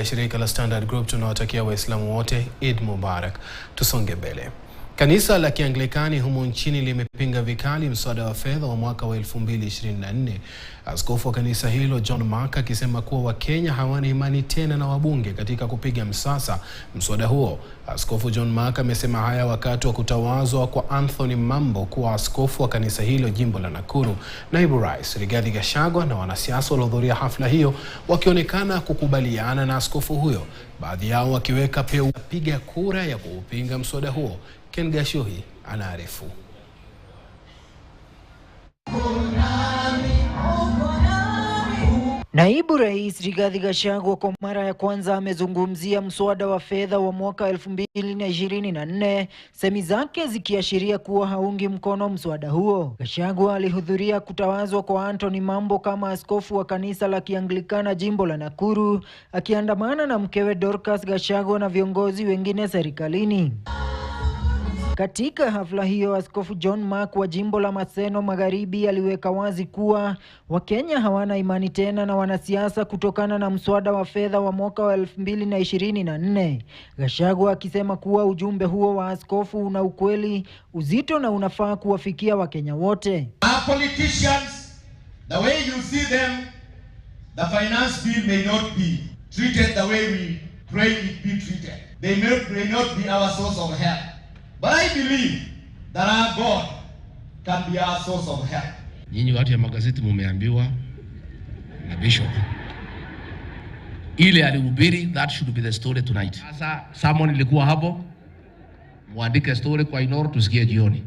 Shirika la Standard Group tunawatakia Waislamu wote Eid Mubarak. Tusonge mbele. Kanisa la Kianglikani humu nchini limepinga vikali mswada wa fedha wa mwaka wa 2024. Askofu wa kanisa hilo John Mark akisema kuwa Wakenya hawana imani tena na wabunge katika kupiga msasa mswada huo. Askofu John Mark amesema haya wakati wa kutawazwa kwa Anthony Mambo kuwa askofu wa kanisa hilo jimbo la Nakuru. Naibu Rais Rigathi Gachagua na wanasiasa waliohudhuria hafla hiyo wakionekana kukubaliana na askofu huyo, baadhi yao wakiweka pia piga kura ya kupinga mswada huo. Ken Gashuhi anaarifu. Naibu Rais Rigathi Gachagua kwa mara ya kwanza amezungumzia mswada wa fedha wa mwaka 2024, semi zake zikiashiria kuwa haungi mkono mswada huo. Gachagua alihudhuria kutawazwa kwa Anthony Mambo kama askofu wa kanisa la Kianglikana jimbo la Nakuru, akiandamana na mkewe Dorcas Gachagua na viongozi wengine serikalini. Katika hafla hiyo, Askofu John Mark wa jimbo la Maseno Magharibi aliweka wazi kuwa Wakenya hawana imani tena na wanasiasa kutokana na mswada wa fedha wa mwaka wa 2024. Gachagua akisema kuwa ujumbe huo wa askofu una ukweli, uzito na unafaa kuwafikia Wakenya wote. Our politicians, the way you see them, the finance bill may not be treated the way we pray it be treated. They may not be our source of help. But I believe that our God can be our source of help. Nyinyi watu ya magazeti mumeambiwa na Bishop ile alihubiri, that should be the story tonight. Sasa someone ilikuwa hapo, muandike story kwa Inoro tusikie jioni,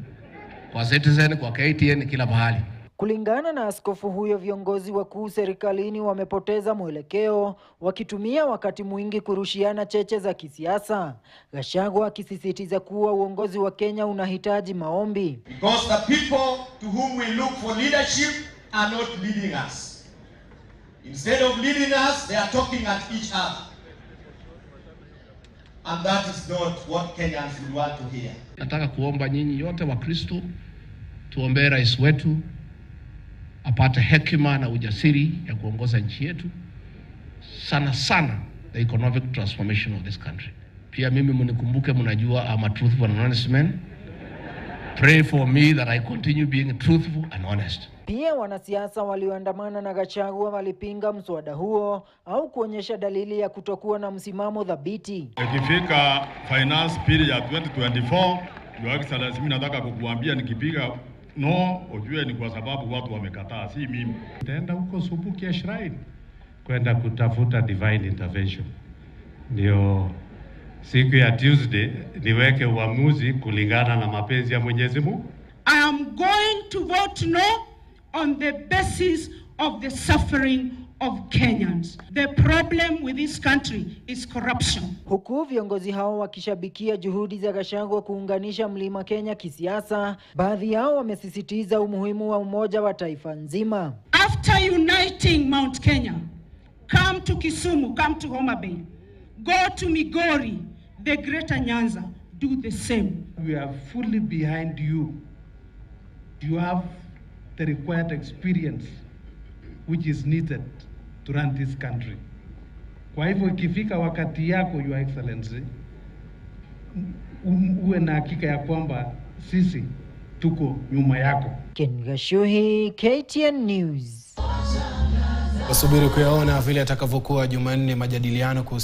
kwa Citizen, kwa KTN, kila mahali. Kulingana na askofu huyo, viongozi wakuu serikalini wamepoteza mwelekeo, wakitumia wakati mwingi kurushiana cheche za kisiasa. Gachagua akisisitiza kuwa uongozi wa Kenya unahitaji maombi. Because the people to whom we look for leadership are not leading us. Instead of leading us, they are talking at each other. And that is not what Kenyans would want to hear. Nataka kuomba nyinyi yote wa Kristo, tuombee rais wetu apate hekima na ujasiri ya kuongoza nchi yetu, sana sana the economic transformation of this country. Pia mimi mnikumbuke, mnajua I'm a truthful and honest man. Pray for me that I continue being truthful and honest. Pia wanasiasa walioandamana na Gachagua walipinga mswada huo au kuonyesha dalili ya kutokuwa na msimamo dhabiti. Ikifika finance bill ya 2024, Your Excellency, mimi nataka kukuambia nikipiga no, ujue ni kwa sababu watu wamekataa, si mimi. Nitaenda huko Subukia Shrine kwenda kutafuta divine intervention, ndio siku ya Tuesday niweke uamuzi kulingana na mapenzi ya Mwenyezi Mungu. I am going to vote no on the basis of the suffering of Kenyans. The problem with this country is corruption. Huku viongozi hao wakishabikia juhudi za Gachagua kuunganisha Mlima Kenya kisiasa, baadhi yao wamesisitiza umuhimu wa umoja wa taifa nzima. After uniting Mount Kenya, come to Kisumu, come to Homa Bay, go to Migori, the Greater Nyanza, do the same. We are fully behind you. You have the required experience which is needed to run this country. Kwa hivyo ikifika wakati yako, Your Excellency, uwe na hakika ya kwamba sisi tuko nyuma yako. Ken Gashuhi, KTN News. Wasubiri kuyaona vile atakavyokuwa Jumanne majadiliano kuhusu